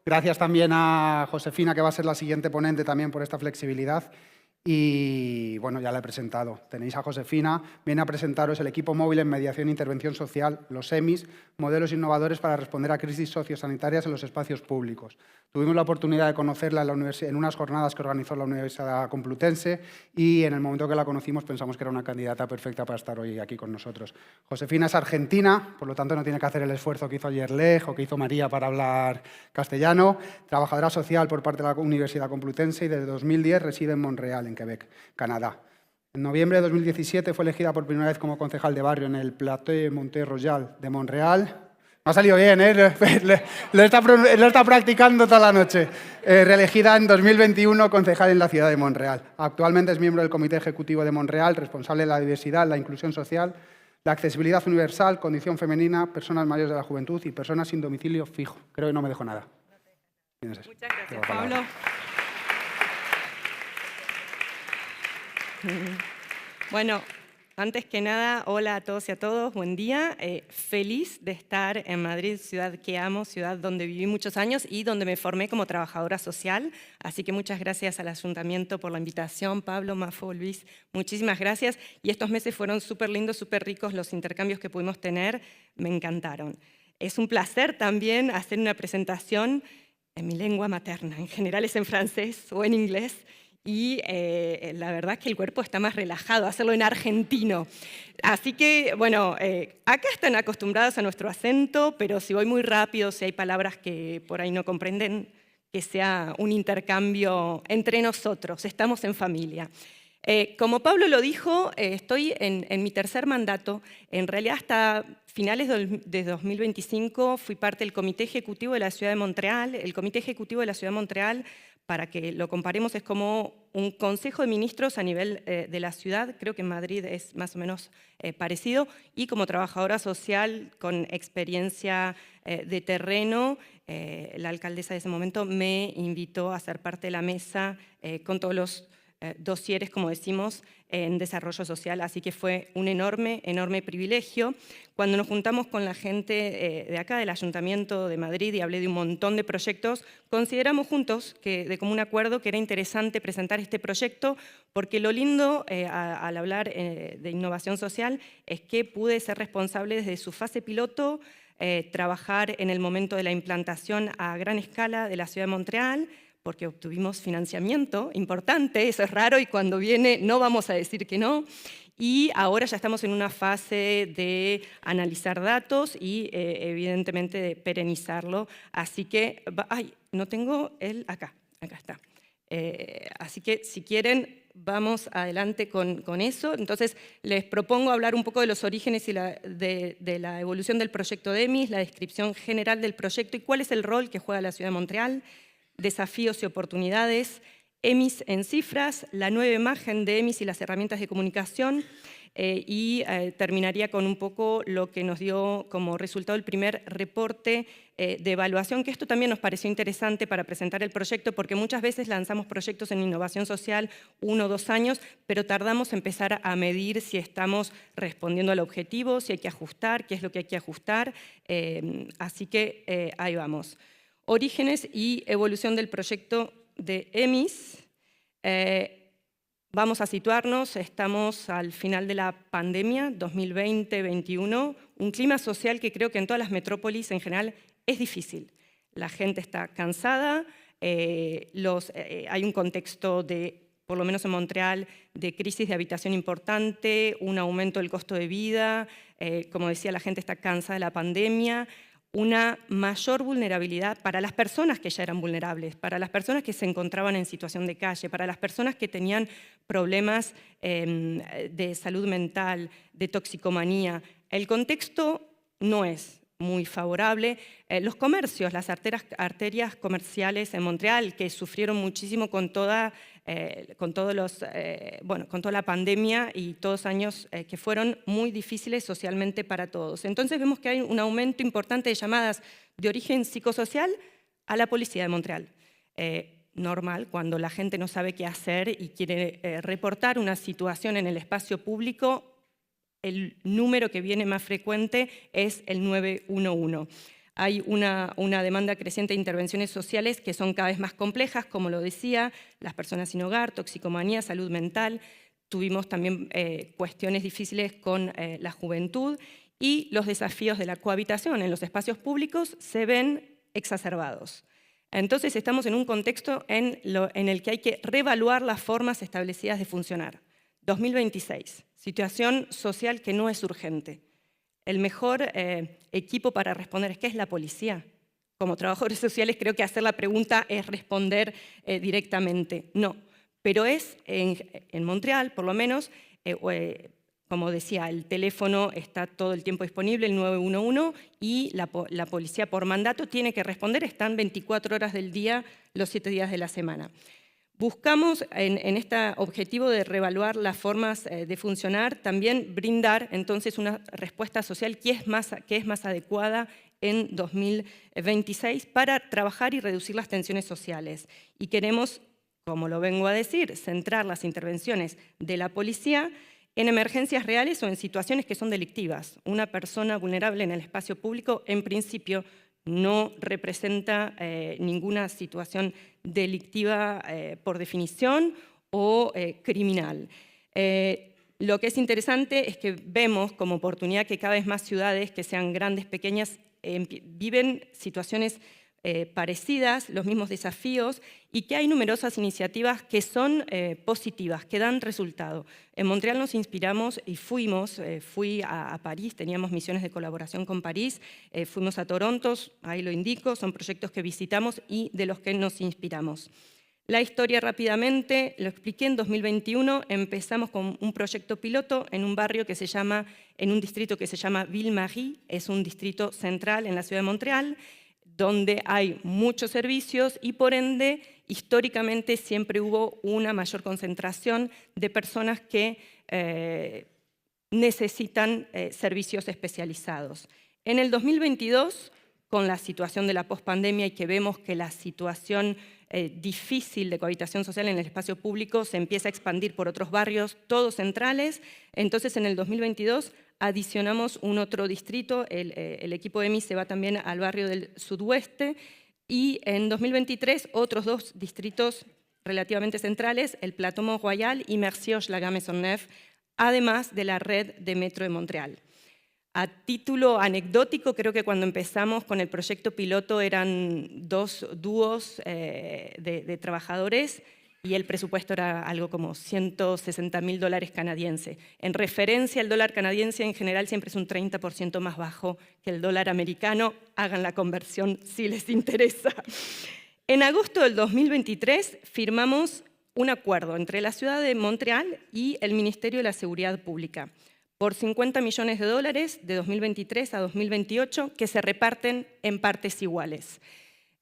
Gracias también a Josefina, que va a ser la siguiente ponente también por esta flexibilidad. Y bueno, ya la he presentado. Tenéis a Josefina, viene a presentaros el equipo móvil en mediación e intervención social, los EMIS, modelos innovadores para responder a crisis sociosanitarias en los espacios públicos. Tuvimos la oportunidad de conocerla en unas jornadas que organizó la Universidad Complutense y en el momento que la conocimos pensamos que era una candidata perfecta para estar hoy aquí con nosotros. Josefina es argentina, por lo tanto no tiene que hacer el esfuerzo que hizo ayer Lej o que hizo María para hablar castellano. Trabajadora social por parte de la Universidad Complutense y desde 2010 reside en Montreal, en Quebec, Canadá. En noviembre de 2017 fue elegida por primera vez como concejal de barrio en el Plateau Mont-Royal de Montreal. Me ha salido bien, ¿eh? Lo está practicando toda la noche. Reelegida en 2021 concejal en la ciudad de Montreal. Actualmente es miembro del Comité Ejecutivo de Montreal, responsable de la diversidad, la inclusión social, la accesibilidad universal, condición femenina, personas mayores de la juventud y personas sin domicilio fijo. Creo que no me dejo nada. Muchas gracias, Pablo. Bueno, antes que nada, hola a todos y a todos, buen día. Feliz de estar en Madrid, ciudad que amo, ciudad donde viví muchos años y donde me formé como trabajadora social. Así que muchas gracias al Ayuntamiento por la invitación, Pablo, Mafo, Luis, muchísimas gracias. Y estos meses fueron súper lindos, súper ricos, los intercambios que pudimos tener, me encantaron. Es un placer también hacer una presentación en mi lengua materna, en general es en francés o en inglés, y la verdad es que el cuerpo está más relajado, hacerlo en argentino. Así que, bueno, acá están acostumbrados a nuestro acento, pero si voy muy rápido, si hay palabras que por ahí no comprenden, que sea un intercambio entre nosotros, estamos en familia. Como Pablo lo dijo, estoy en mi tercer mandato. En realidad, hasta finales de 2025 fui parte del Comité Ejecutivo de la Ciudad de Montreal. El Comité Ejecutivo de la Ciudad de Montreal, para que lo comparemos, es como un consejo de ministros a nivel de la ciudad. Creo que en Madrid es más o menos parecido. Y como trabajadora social con experiencia de terreno, la alcaldesa de ese momento me invitó a ser parte de la mesa con todos los dosieres, como decimos, en desarrollo social, así que fue un enorme, enorme privilegio. Cuando nos juntamos con la gente de acá, del Ayuntamiento de Madrid, y hablé de un montón de proyectos, consideramos juntos, de común acuerdo, que era interesante presentar este proyecto, porque lo lindo al hablar de innovación social es que pude ser responsable desde su fase piloto, trabajar en el momento de la implantación a gran escala de la Ciudad de Montreal, porque obtuvimos financiamiento importante, eso es raro y cuando viene no vamos a decir que no. Y ahora ya estamos en una fase de analizar datos y evidentemente de perenizarlo. Así que, ay, no tengo acá está. Así que si quieren, vamos adelante con eso. Entonces, les propongo hablar un poco de los orígenes y de la evolución del proyecto de EMIS, la descripción general del proyecto y cuál es el rol que juega la Ciudad de Montreal, desafíos y oportunidades, EMIS en cifras, la nueva imagen de EMIS y las herramientas de comunicación, y terminaría con un poco lo que nos dio como resultado el primer reporte de evaluación, que esto también nos pareció interesante para presentar el proyecto, porque muchas veces lanzamos proyectos en innovación social 1 o 2 años, pero tardamos en empezar a medir si estamos respondiendo al objetivo, si hay que ajustar, qué es lo que hay que ajustar, así que ahí vamos. Orígenes y evolución del proyecto de EMIS. Vamos a situarnos, estamos al final de la pandemia, 2020-2021, un clima social que creo que en todas las metrópolis en general es difícil. La gente está cansada, hay un contexto por lo menos en Montreal, de crisis de habitación importante, un aumento del costo de vida, como decía, la gente está cansada de la pandemia, una mayor vulnerabilidad para las personas que ya eran vulnerables, para las personas que se encontraban en situación de calle, para las personas que tenían problemas de salud mental, de toxicomanía. El contexto no es muy favorable. Los comercios, las arterias comerciales en Montreal, que sufrieron muchísimo con toda la pandemia y todos años que fueron muy difíciles socialmente para todos. Entonces vemos que hay un aumento importante de llamadas de origen psicosocial a la policía de Montreal. Normal, cuando la gente no sabe qué hacer y quiere reportar una situación en el espacio público, el número que viene más frecuente es el 911. Hay una demanda creciente de intervenciones sociales que son cada vez más complejas, como lo decía, las personas sin hogar, toxicomanía, salud mental. Tuvimos también cuestiones difíciles con la juventud y los desafíos de la cohabitación en los espacios públicos se ven exacerbados. Entonces estamos en un contexto en el que hay que reevaluar las formas establecidas de funcionar. 2026, situación social que no es urgente. El mejor equipo para responder es ¿qué es la policía? Como trabajadores sociales creo que hacer la pregunta es responder directamente. No, pero es en Montreal, por lo menos, como decía, el teléfono está todo el tiempo disponible, el 911, y la policía por mandato tiene que responder, están 24 horas del día, los 7 días de la semana. Buscamos en este objetivo de reevaluar las formas de funcionar, también brindar entonces una respuesta social que es más adecuada en 2026 para trabajar y reducir las tensiones sociales. Y queremos, como lo vengo a decir, centrar las intervenciones de la policía en emergencias reales o en situaciones que son delictivas. Una persona vulnerable en el espacio público, en principio, no representa ninguna situación delictiva por definición o criminal. Lo que es interesante es que vemos como oportunidad que cada vez más ciudades, que sean grandes, pequeñas, viven situaciones parecidas, los mismos desafíos, y que hay numerosas iniciativas que son positivas, que dan resultado. En Montreal nos inspiramos y fui a París, teníamos misiones de colaboración con París, fuimos a Toronto, ahí lo indico, son proyectos que visitamos y de los que nos inspiramos. La historia rápidamente, lo expliqué, en 2021 empezamos con un proyecto piloto en un barrio que se llama, en un distrito que se llama Ville-Marie, es un distrito central en la ciudad de Montreal, donde hay muchos servicios y por ende históricamente siempre hubo una mayor concentración de personas que necesitan servicios especializados. En el 2022, con la situación de la pospandemia y que vemos que la situación difícil de cohabitación social en el espacio público se empieza a expandir por otros barrios, todos centrales, entonces en el 2022 adicionamos un otro distrito, el equipo de EMI se va también al barrio del sudoeste y en 2023 otros 2 distritos relativamente centrales, el Plateau Mont-Royal y Mercier-Hochelaga-Maisonneuve, además de la red de metro de Montreal. A título anecdótico, creo que cuando empezamos con el proyecto piloto eran 2 dúos de trabajadores y el presupuesto era algo como $160.000 canadienses. En referencia, el dólar canadiense en general siempre es un 30% más bajo que el dólar americano. Hagan la conversión si les interesa. En agosto del 2023 firmamos un acuerdo entre la ciudad de Montreal y el Ministerio de la Seguridad Pública por $50 millones de 2023 a 2028 que se reparten en partes iguales.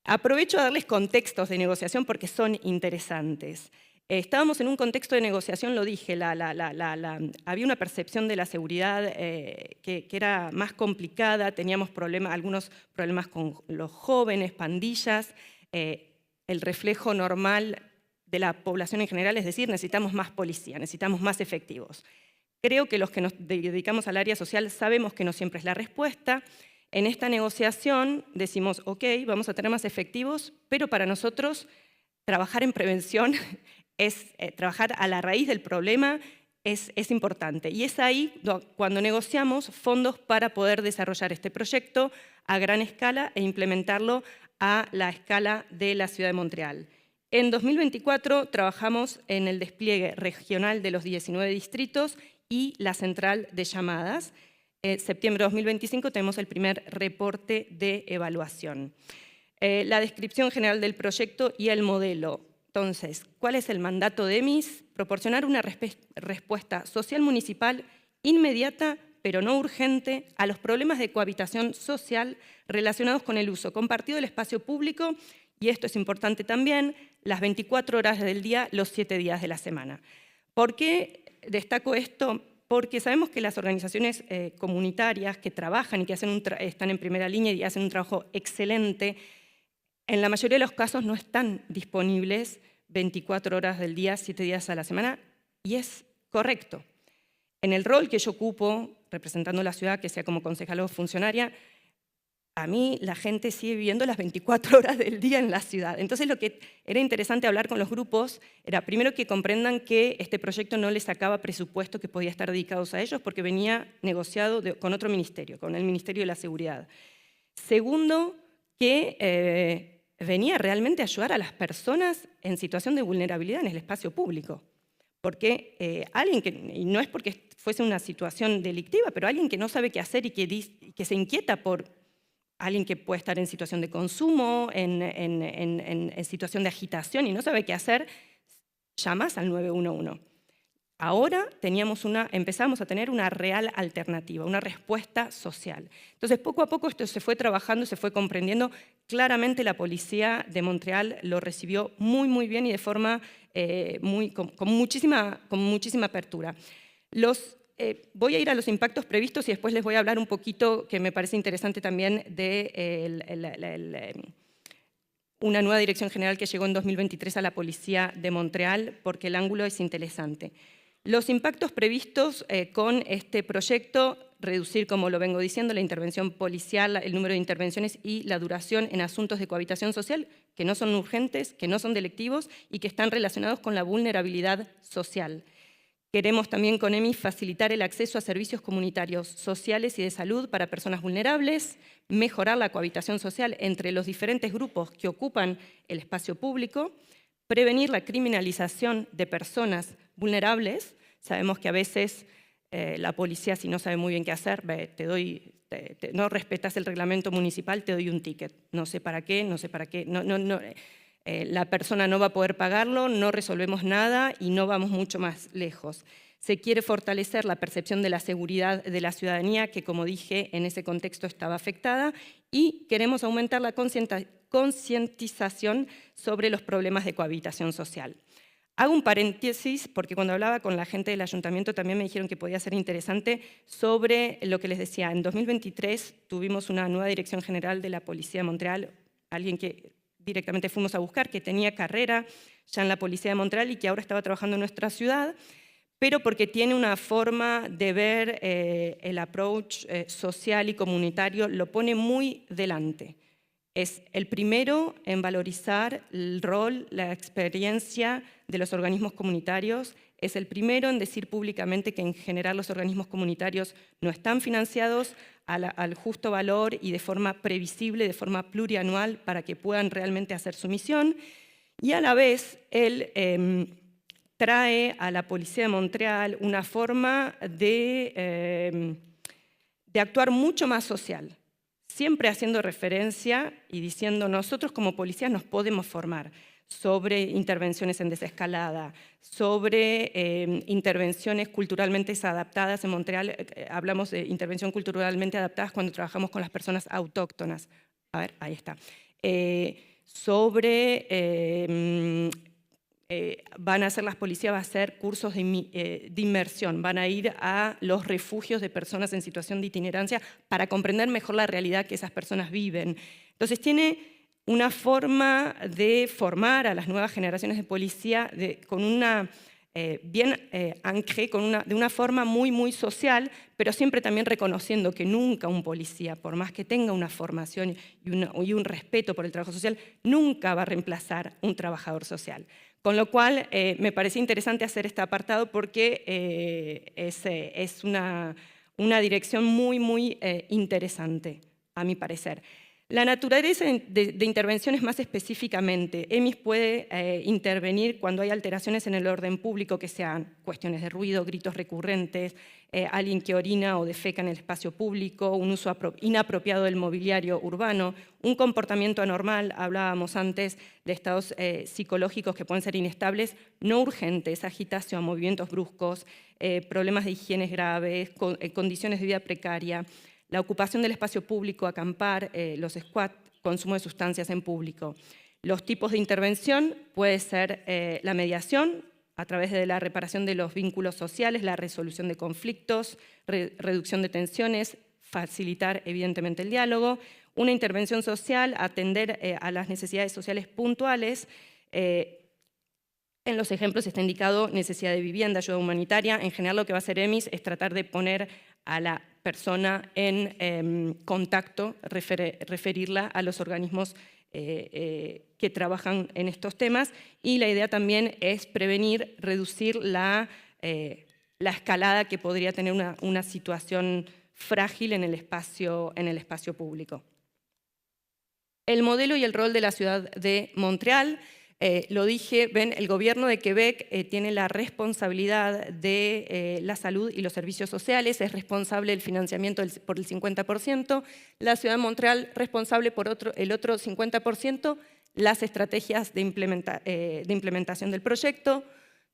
Aprovecho a darles contextos de negociación porque son interesantes. Estábamos en un contexto de negociación, lo dije, había una percepción de la seguridad que era más complicada, teníamos algunos problemas con los jóvenes, pandillas, el reflejo normal de la población en general, es decir, necesitamos más policía, necesitamos más efectivos. Creo que los que nos dedicamos al área social sabemos que no siempre es la respuesta. En esta negociación decimos, ok, vamos a tener más efectivos, pero para nosotros trabajar en prevención es trabajar a la raíz del problema, es importante. Y es ahí cuando negociamos fondos para poder desarrollar este proyecto a gran escala e implementarlo a la escala de la ciudad de Montreal. En 2024 trabajamos en el despliegue regional de los 19 distritos y la central de llamadas. Septiembre de 2025 tenemos el primer reporte de evaluación. La descripción general del proyecto y el modelo. Entonces, ¿cuál es el mandato de EMIS? Proporcionar una respuesta social municipal inmediata, pero no urgente, a los problemas de cohabitación social relacionados con el uso compartido del espacio público, y esto es importante también, las 24 horas del día, los 7 días de la semana. ¿Por qué destaco esto? Porque sabemos que las organizaciones comunitarias que trabajan y que están en primera línea y hacen un trabajo excelente, en la mayoría de los casos no están disponibles 24 horas del día, 7 días a la semana, y es correcto. En el rol que yo ocupo, representando la ciudad, que sea como concejal o funcionaria, a mí la gente sigue viviendo las 24 horas del día en la ciudad. Entonces lo que era interesante hablar con los grupos era primero que comprendan que este proyecto no les sacaba presupuesto que podía estar dedicados a ellos porque venía negociado con otro ministerio, con el Ministerio de la Seguridad. Segundo, que venía realmente a ayudar a las personas en situación de vulnerabilidad en el espacio público. Porque alguien que, y no es porque fuese una situación delictiva, pero alguien que no sabe qué hacer y que se inquieta por alguien que puede estar en situación de consumo, en situación de agitación y no sabe qué hacer, llamas al 911. Ahora empezamos a tener una real alternativa, una respuesta social. Entonces, poco a poco esto se fue trabajando, se fue comprendiendo. Claramente la policía de Montreal lo recibió muy, muy bien y de forma con muchísima apertura. Voy a ir a los impactos previstos y después les voy a hablar un poquito, que me parece interesante también, de una nueva dirección general que llegó en 2023 a la Policía de Montreal, porque el ángulo es interesante. Los impactos previstos con este proyecto, reducir, como lo vengo diciendo, la intervención policial, el número de intervenciones y la duración en asuntos de cohabitación social, que no son urgentes, que no son delictivos y que están relacionados con la vulnerabilidad social. Queremos también con EMI facilitar el acceso a servicios comunitarios sociales y de salud para personas vulnerables, mejorar la cohabitación social entre los diferentes grupos que ocupan el espacio público, prevenir la criminalización de personas vulnerables. Sabemos que a veces la policía, si no sabe muy bien qué hacer, no respetas el reglamento municipal, te doy un ticket. No sé para qué, la persona no va a poder pagarlo, no resolvemos nada y no vamos mucho más lejos. Se quiere fortalecer la percepción de la seguridad de la ciudadanía, que como dije, en ese contexto estaba afectada, y queremos aumentar la concientización sobre los problemas de cohabitación social. Hago un paréntesis porque cuando hablaba con la gente del ayuntamiento también me dijeron que podía ser interesante sobre lo que les decía. En 2023 tuvimos una nueva dirección general de la Policía de Montreal, alguien que directamente fuimos a buscar, que tenía carrera ya en la Policía de Montreal y que ahora estaba trabajando en nuestra ciudad, pero porque tiene una forma de ver el approach social y comunitario, lo pone muy delante. Es el primero en valorizar el rol, la experiencia de los organismos comunitarios, es el primero en decir públicamente que en general los organismos comunitarios no están financiados al justo valor y de forma previsible, de forma plurianual, para que puedan realmente hacer su misión. Y a la vez, él trae a la Policía de Montreal una forma de actuar mucho más social, siempre haciendo referencia y diciendo nosotros como policías nos podemos formar sobre intervenciones en desescalada, sobre intervenciones culturalmente adaptadas. En Montreal hablamos de intervención culturalmente adaptadas cuando trabajamos con las personas autóctonas. A ver, ahí está. Van a hacer las policías, va a hacer cursos de inmersión, van a ir a los refugios de personas en situación de itinerancia para comprender mejor la realidad que esas personas viven. Entonces tiene una forma de formar a las nuevas generaciones de policía con una de una forma muy, muy social, pero siempre también reconociendo que nunca un policía, por más que tenga una formación y un respeto por el trabajo social, nunca va a reemplazar un trabajador social. Con lo cual, me parece interesante hacer este apartado porque es una dirección muy, muy interesante, a mi parecer. La naturaleza de intervenciones más específicamente. EMIS puede intervenir cuando hay alteraciones en el orden público, que sean cuestiones de ruido, gritos recurrentes, alguien que orina o defeca en el espacio público, un uso inapropiado del mobiliario urbano, un comportamiento anormal, hablábamos antes de estados psicológicos que pueden ser inestables, no urgentes, agitación, movimientos bruscos, problemas de higiene graves, condiciones de vida precaria, la ocupación del espacio público, acampar, los squats, consumo de sustancias en público. Los tipos de intervención puede ser la mediación, a través de la reparación de los vínculos sociales, la resolución de conflictos, reducción de tensiones, facilitar evidentemente el diálogo, una intervención social, atender a las necesidades sociales puntuales. En los ejemplos está indicado necesidad de vivienda, ayuda humanitaria. En general lo que va a hacer EMIS es tratar de poner a la persona en contacto, referirla a los organismos que trabajan en estos temas, y la idea también es prevenir, reducir la escalada que podría tener una situación frágil en el espacio público. El modelo y el rol de la ciudad de Montreal. Lo dije, ven, el gobierno de Quebec tiene la responsabilidad de la salud y los servicios sociales, es responsable del financiamiento por el 50%, la ciudad de Montreal responsable por el otro 50%, las estrategias de implementación del proyecto.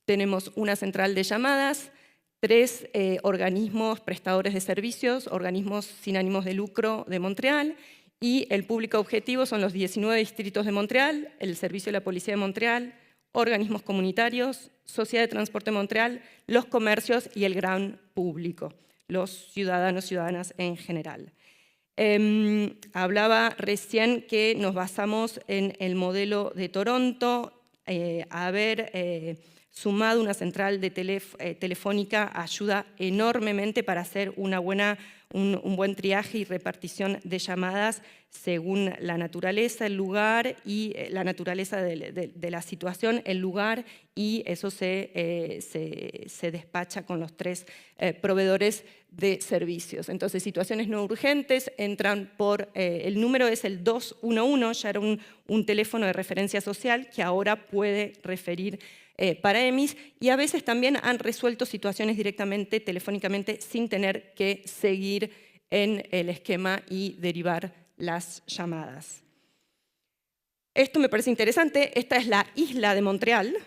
Tenemos una central de llamadas, 3 organismos prestadores de servicios, organismos sin ánimos de lucro de Montreal, y el público objetivo son los 19 distritos de Montreal, el Servicio de la Policía de Montreal, organismos comunitarios, Sociedad de Transporte de Montreal, los comercios y el gran público, los ciudadanos y ciudadanas en general. Hablaba recién que nos basamos en el modelo de Toronto, haber sumado una central de telefónica ayuda enormemente para hacer un buen triaje y repartición de llamadas según la naturaleza, el lugar y la naturaleza de la situación, el lugar, y eso se despacha con los 3 proveedores de servicios. Entonces, situaciones no urgentes entran por, el número es el 211, ya era un teléfono de referencia social que ahora puede referir para EMIS, y a veces también han resuelto situaciones directamente, telefónicamente, sin tener que seguir en el esquema y derivar las llamadas. Esto me parece interesante. Esta es la isla de Montreal,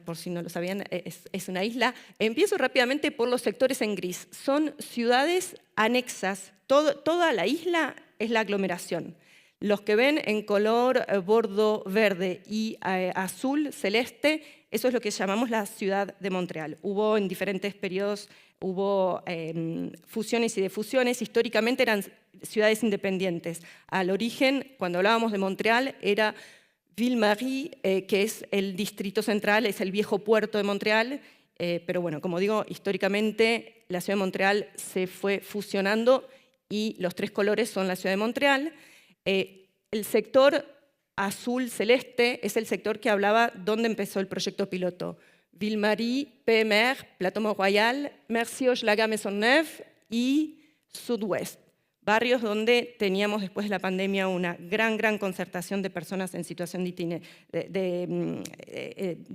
por si no lo sabían, es una isla. Empiezo rápidamente por los sectores en gris. Son ciudades anexas. Toda la isla es la aglomeración. Los que ven en color bordo verde y azul celeste, eso es lo que llamamos la ciudad de Montreal. Hubo en diferentes periodos, hubo fusiones y defusiones. Históricamente eran ciudades independientes. Al origen, cuando hablábamos de Montreal, era Ville-Marie, que es el distrito central, es el viejo puerto de Montreal. Pero bueno, como digo, históricamente la ciudad de Montreal se fue fusionando y los 3 colores son la ciudad de Montreal. El sector azul celeste es el sector que hablaba donde empezó el proyecto piloto. Ville-Marie, PMR, Plateau-Mont-Royal, Mercier-Hochelaga-Maisonneuve y Sud-Ouest. Barrios donde teníamos después de la pandemia una gran concentración de personas en situación de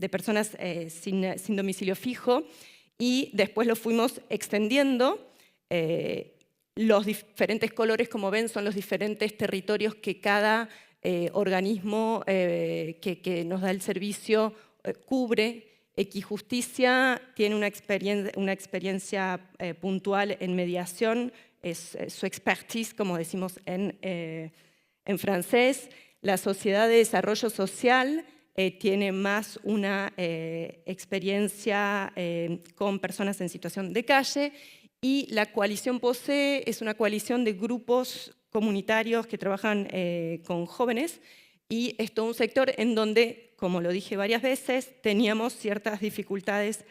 personas sin domicilio fijo, y después lo fuimos extendiendo. Los diferentes colores, como ven, son los diferentes territorios que cada organismo que nos da el servicio cubre. Equijusticia tiene una experiencia puntual en mediación, es su expertise, como decimos en francés. La Sociedad de Desarrollo Social tiene más una experiencia con personas en situación de calle, y la coalición POSE es una coalición de grupos comunitarios que trabajan con jóvenes, y es todo un sector en donde, como lo dije varias veces, teníamos ciertas dificultades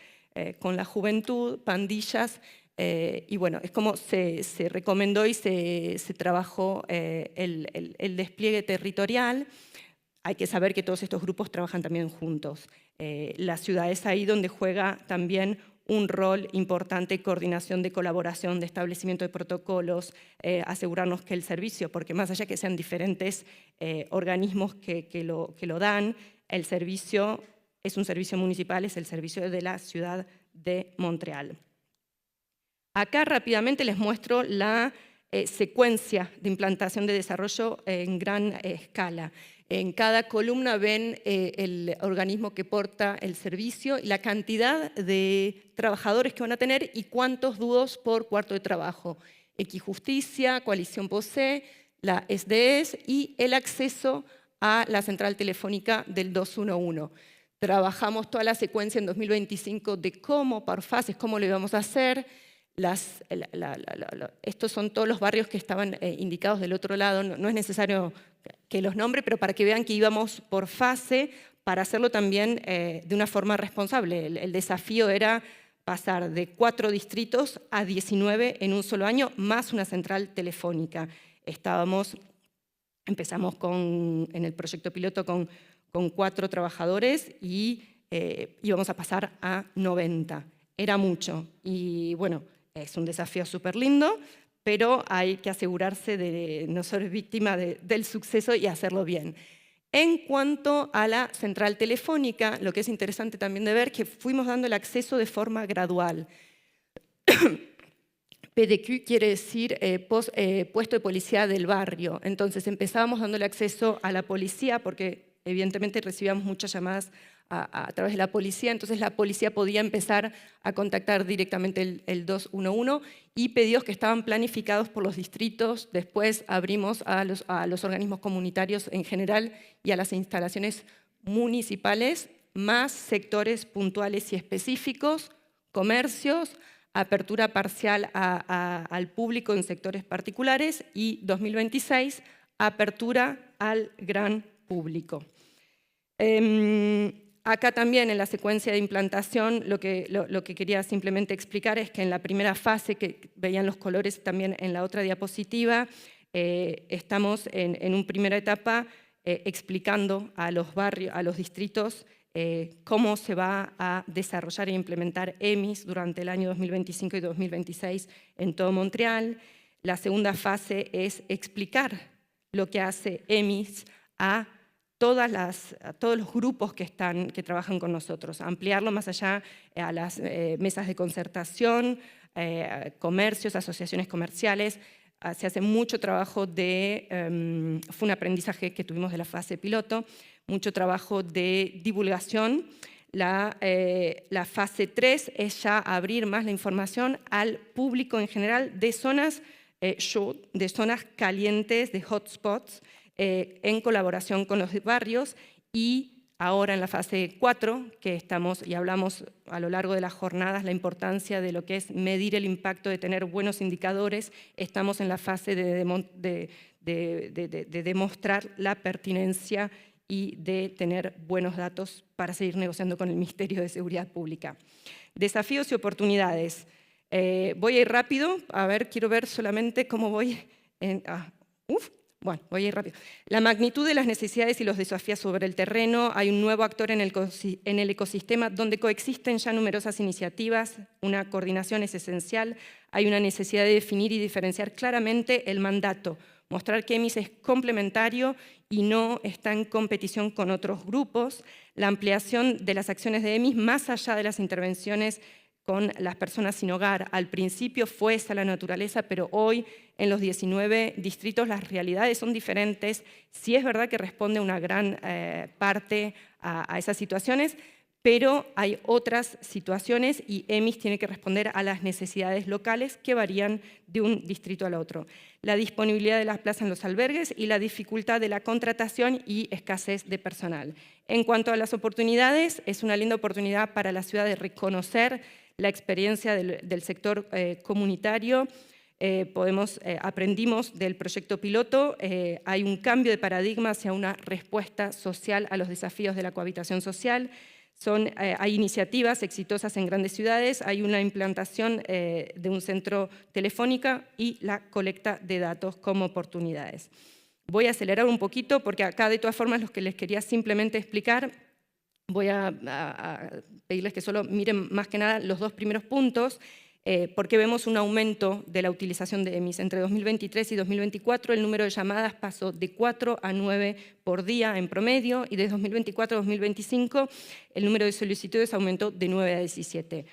con la juventud, pandillas, y bueno, es como se recomendó y se trabajó el despliegue territorial. Hay que saber que todos estos grupos trabajan también juntos. La ciudad es ahí donde juega también un rol importante de coordinación, de colaboración, de establecimiento de protocolos, asegurarnos que el servicio, porque más allá que sean diferentes organismos que lo dan, el servicio es un servicio municipal, es el servicio de la ciudad de Montreal. Acá rápidamente les muestro la secuencia de implantación de desarrollo en gran escala. En cada columna ven el organismo que porta el servicio, la cantidad de trabajadores que van a tener y cuántos dúos por cuarto de trabajo. Equijusticia, Coalición POSE, la SDS y el acceso a la central telefónica del 211. Trabajamos toda la secuencia en 2025 de cómo, por fases, cómo lo íbamos a hacer. Estos son todos los barrios que estaban indicados del otro lado. No es necesario que los nombre, pero para que vean que íbamos por fase, para hacerlo también de una forma responsable. El desafío era pasar de 4 distritos a 19 en un solo año, más una central telefónica. Empezamos en el proyecto piloto con 4 trabajadores y íbamos a pasar a 90. Era mucho y bueno, es un desafío súper lindo, pero hay que asegurarse de no ser víctima del suceso y hacerlo bien. En cuanto a la central telefónica, lo que es interesante también de ver es que fuimos dando el acceso de forma gradual. PDQ quiere decir puesto de policía del barrio. Entonces empezábamos dándole acceso a la policía porque evidentemente recibíamos muchas llamadas a través de la policía, entonces la policía podía empezar a contactar directamente el 211 y pedidos que estaban planificados por los distritos. Después abrimos a los organismos comunitarios en general y a las instalaciones municipales, más sectores puntuales y específicos, comercios, apertura parcial al público en sectores particulares y 2026, apertura al gran público. Acá también en la secuencia de implantación lo que quería simplemente explicar es que en la primera fase, que veían los colores también en la otra diapositiva, estamos en una primera etapa explicando a los barrios, a los distritos, cómo se va a desarrollar e implementar EMIS durante el año 2025 y 2026 en todo Montreal. La segunda fase es explicar lo que hace EMIS a todos los grupos que trabajan con nosotros, ampliarlo más allá a las mesas de concertación, comercios, asociaciones comerciales. Se hace mucho trabajo fue un aprendizaje que tuvimos de la fase piloto, mucho trabajo de divulgación. La fase 3 es ya abrir más la información al público en general de zonas de zonas calientes, de hotspots, en colaboración con los barrios, y ahora en la fase 4, que estamos y hablamos a lo largo de las jornadas la importancia de lo que es medir el impacto de tener buenos indicadores, estamos en la fase de demostrar la pertinencia y de tener buenos datos para seguir negociando con el Ministerio de Seguridad Pública. Desafíos y oportunidades. Voy a ir rápido, quiero ver solamente cómo voy. Bueno, voy a ir rápido. La magnitud de las necesidades y los desafíos sobre el terreno. Hay un nuevo actor en el ecosistema donde coexisten ya numerosas iniciativas. Una coordinación es esencial. Hay una necesidad de definir y diferenciar claramente el mandato. Mostrar que EMIS es complementario y no está en competición con otros grupos. La ampliación de las acciones de EMIS más allá de las intervenciones con las personas sin hogar. Al principio fue esa la naturaleza, pero hoy en los 19 distritos las realidades son diferentes. Sí es verdad que responde una gran parte a esas situaciones, pero hay otras situaciones y EMIS tiene que responder a las necesidades locales que varían de un distrito al otro. La disponibilidad de las plazas en los albergues y la dificultad de la contratación y escasez de personal. En cuanto a las oportunidades, es una linda oportunidad para la ciudad de reconocer la experiencia del sector comunitario. Aprendimos del proyecto piloto, hay un cambio de paradigma hacia una respuesta social a los desafíos de la cohabitación social. Hay iniciativas exitosas en grandes ciudades, hay una implantación de un centro telefónico y la colecta de datos como oportunidades. Voy a acelerar un poquito porque acá de todas formas lo que les quería simplemente explicar, voy a pedirles que solo miren más que nada los 2 primeros puntos, porque vemos un aumento de la utilización de EMIS. Entre 2023 y 2024 el número de llamadas pasó de 4 a 9 por día en promedio y desde 2024 a 2025 el número de solicitudes aumentó de 9 a 17.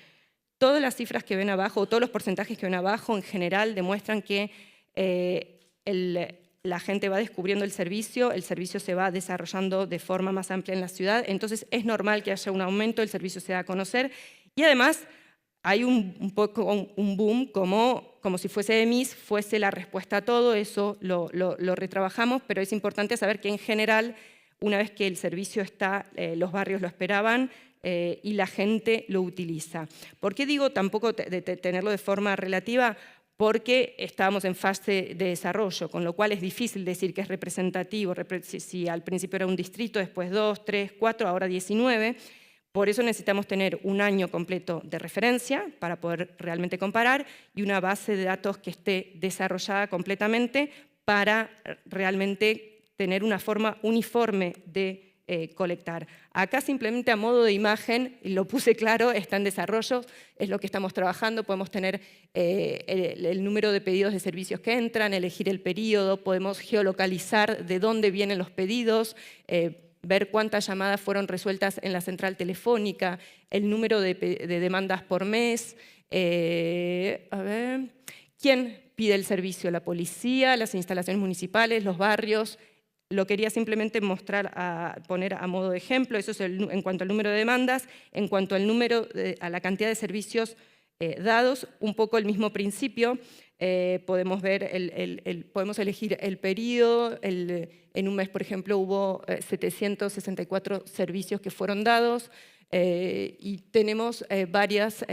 Todas las cifras que ven abajo, todos los porcentajes que ven abajo en general demuestran que la gente va descubriendo el servicio se va desarrollando de forma más amplia en la ciudad, entonces es normal que haya un aumento, el servicio se da a conocer y además hay un poco un boom como si fuese EMIS, fuese la respuesta a todo, eso lo retrabajamos, pero es importante saber que en general, una vez que el servicio está, los barrios lo esperaban y la gente lo utiliza. ¿Por qué digo tampoco tenerlo de forma relativa? Porque estábamos en fase de desarrollo, con lo cual es difícil decir que es representativo, si al principio era un distrito, después 2, 3, 4, ahora 19, Por eso necesitamos tener un año completo de referencia para poder realmente comparar y una base de datos que esté desarrollada completamente para realmente tener una forma uniforme de colectar. Acá simplemente a modo de imagen, lo puse claro, está en desarrollo, es lo que estamos trabajando, podemos tener el número de pedidos de servicios que entran, elegir el periodo, podemos geolocalizar de dónde vienen los pedidos, ver cuántas llamadas fueron resueltas en la central telefónica, el número de demandas por mes, a ver, quién pide el servicio, la policía, las instalaciones municipales, los barrios. Lo quería simplemente mostrar, poner a modo de ejemplo, eso es en cuanto al número de demandas, en cuanto al número, a la cantidad de servicios dados, un poco el mismo principio. Podemos ver, podemos elegir el periodo, en un mes, por ejemplo, hubo 764 servicios que fueron dados y tenemos varias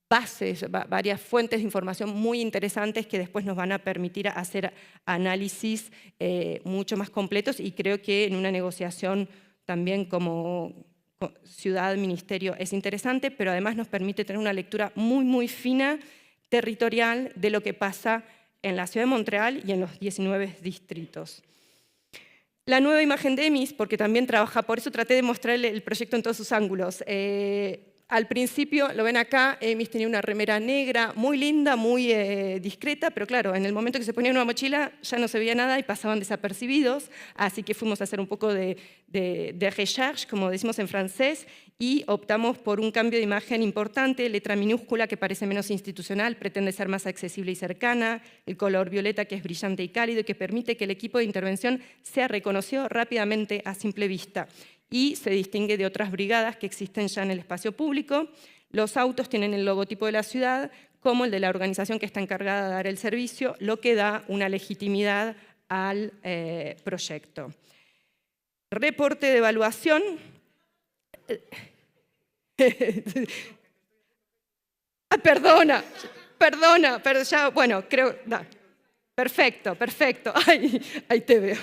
bases, varias fuentes de información muy interesantes que después nos van a permitir hacer análisis mucho más completos y creo que en una negociación también como ciudad-ministerio es interesante, pero además nos permite tener una lectura muy, muy fina, territorial, de lo que pasa en la ciudad de Montreal y en los 19 distritos. La nueva imagen de EMIS, porque también trabaja, por eso traté de mostrarle el proyecto en todos sus ángulos. Al principio, lo ven acá, EMIS tenía una remera negra, muy linda, muy discreta, pero claro, en el momento que se ponía una mochila ya no se veía nada y pasaban desapercibidos, así que fuimos a hacer un poco de recherche, como decimos en francés, y optamos por un cambio de imagen importante, letra minúscula que parece menos institucional, pretende ser más accesible y cercana, el color violeta que es brillante y cálido y que permite que el equipo de intervención sea reconocido rápidamente a simple vista. Y se distingue de otras brigadas que existen ya en el espacio público. Los autos tienen el logotipo de la ciudad, como el de la organización que está encargada de dar el servicio, lo que da una legitimidad al proyecto. Reporte de evaluación. Perdona, pero ya, bueno, creo... No. Perfecto, perfecto. Ahí te veo.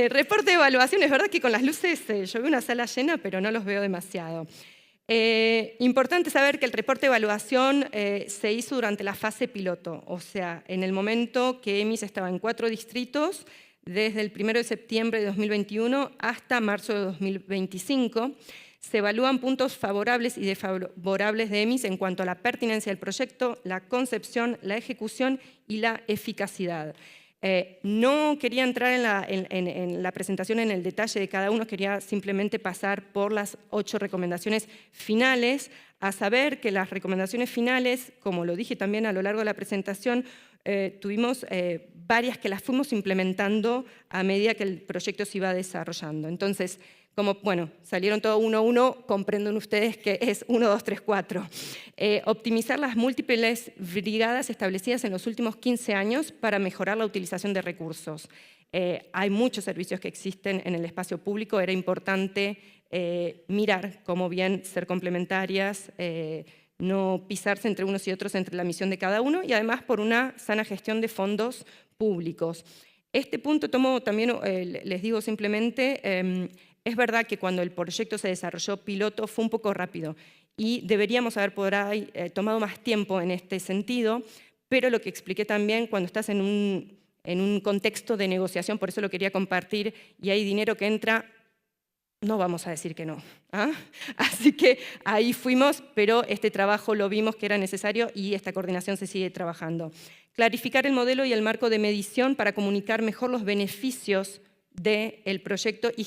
Reporte de evaluación, es verdad que con las luces yo veo una sala llena, pero no los veo demasiado. Importante saber que el reporte de evaluación se hizo durante la fase piloto, o sea, en el momento que EMIS estaba en 4 distritos, desde el 1 de septiembre de 2021 hasta marzo de 2025, se evalúan puntos favorables y desfavorables de EMIS en cuanto a la pertinencia del proyecto, la concepción, la ejecución y la eficacidad. No quería entrar en la presentación en el detalle de cada uno, quería simplemente pasar por las 8 recomendaciones finales, a saber que las recomendaciones finales, como lo dije también a lo largo de la presentación, tuvimos varias que las fuimos implementando a medida que el proyecto se iba desarrollando. Entonces, como, bueno, salieron todo 1 a 1, comprenden ustedes que es 1, 2, 3, 4. Optimizar las múltiples brigadas establecidas en los últimos 15 años para mejorar la utilización de recursos. Hay muchos servicios que existen en el espacio público, era importante mirar cómo bien ser complementarias, no pisarse entre unos y otros entre la misión de cada uno y además por una sana gestión de fondos públicos. Este punto tomo también, les digo simplemente, es verdad que cuando el proyecto se desarrolló piloto fue un poco rápido y deberíamos haber tomado más tiempo en este sentido, pero lo que expliqué también, cuando estás en un contexto de negociación, por eso lo quería compartir, y hay dinero que entra, no vamos a decir que no. ¿Ah? Así que ahí fuimos, pero este trabajo lo vimos que era necesario y esta coordinación se sigue trabajando. Clarificar el modelo y el marco de medición para comunicar mejor los beneficios del proyecto y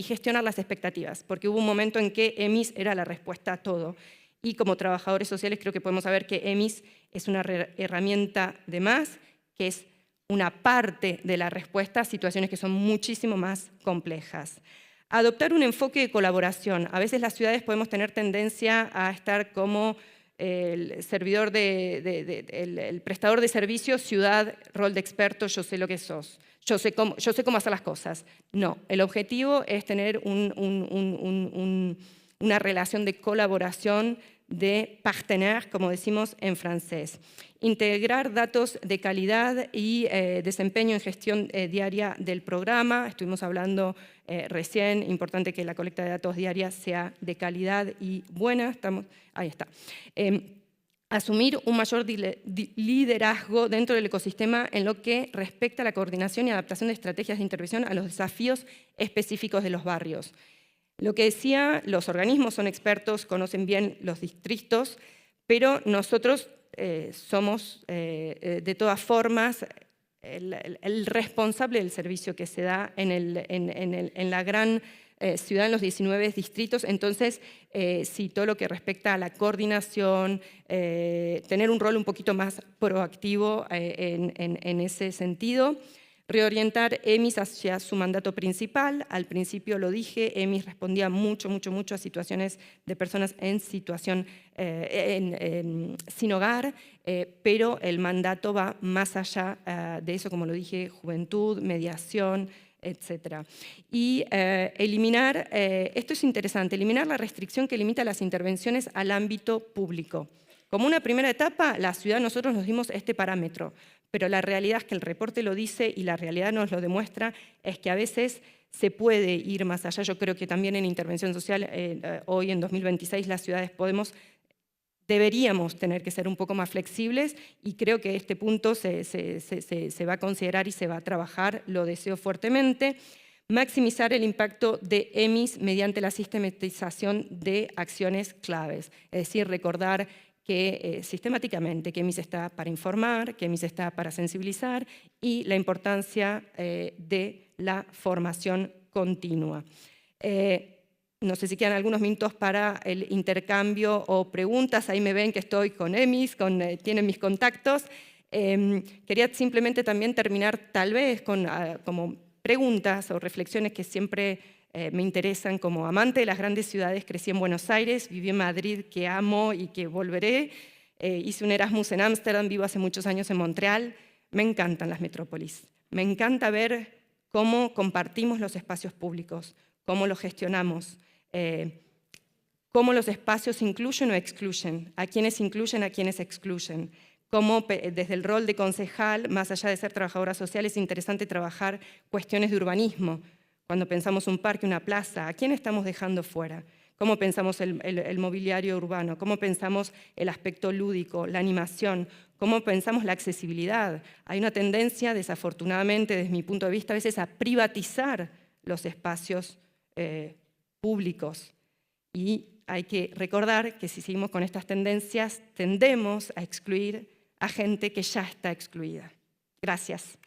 gestionar las expectativas, porque hubo un momento en que EMIS era la respuesta a todo. Y como trabajadores sociales creo que podemos saber que EMIS es una herramienta de más, que es una parte de la respuesta a situaciones que son muchísimo más complejas. Adoptar un enfoque de colaboración. A veces las ciudades podemos tener tendencia a estar como el servidor el prestador de servicios, ciudad, rol de experto, yo sé lo que sos. Yo sé cómo hacer las cosas. No, el objetivo es tener una relación de colaboración de partenaire, como decimos en francés. Integrar datos de calidad y desempeño en gestión diaria del programa. Estuvimos hablando recién, importante que la colecta de datos diaria sea de calidad y buena. Ahí está. Asumir un mayor liderazgo dentro del ecosistema en lo que respecta a la coordinación y adaptación de estrategias de intervención a los desafíos específicos de los barrios. Lo que decía, los organismos son expertos, conocen bien los distritos, pero nosotros somos de todas formas el responsable del servicio que se da en la gran ciudad, en los 19 distritos. Entonces, sí, todo lo que respecta a la coordinación, tener un rol un poquito más proactivo en ese sentido. Reorientar EMIS hacia su mandato principal. Al principio lo dije, EMIS respondía mucho a situaciones de personas en situación sin hogar, pero el mandato va más allá de eso, como lo dije, juventud, mediación, etc. Y eliminar, esto es interesante, eliminar la restricción que limita las intervenciones al ámbito público. Como una primera etapa, la ciudad nosotros nos dimos este parámetro, pero la realidad es que el reporte lo dice y la realidad nos lo demuestra, es que a veces se puede ir más allá. Yo creo que también en intervención social, hoy en 2026, las ciudades deberíamos tener que ser un poco más flexibles y creo que este punto se va a considerar y se va a trabajar, lo deseo fuertemente. Maximizar el impacto de EMIS mediante la sistematización de acciones claves, es decir, recordar que sistemáticamente que EMIS está para informar, que EMIS está para sensibilizar y la importancia de la formación continua. No sé si quedan algunos minutos para el intercambio o preguntas. Ahí me ven que estoy con EMIS, tienen mis contactos. Quería simplemente también terminar tal vez con como preguntas o reflexiones que siempre me interesan. Como amante de las grandes ciudades, crecí en Buenos Aires, viví en Madrid, que amo y que volveré. Hice un Erasmus en Ámsterdam, vivo hace muchos años en Montreal. Me encantan las metrópolis. Me encanta ver cómo compartimos los espacios públicos, cómo los gestionamos, cómo los espacios incluyen o excluyen, a quienes incluyen, a quienes excluyen. Cómo desde el rol de concejal, más allá de ser trabajadora social, es interesante trabajar cuestiones de urbanismo. Cuando pensamos un parque, una plaza, ¿a quién estamos dejando fuera? ¿Cómo pensamos el mobiliario urbano? ¿Cómo pensamos el aspecto lúdico, la animación? ¿Cómo pensamos la accesibilidad? Hay una tendencia, desafortunadamente, desde mi punto de vista, a veces a privatizar los espacios públicos. Y hay que recordar que si seguimos con estas tendencias, tendemos a excluir a gente que ya está excluida. Gracias.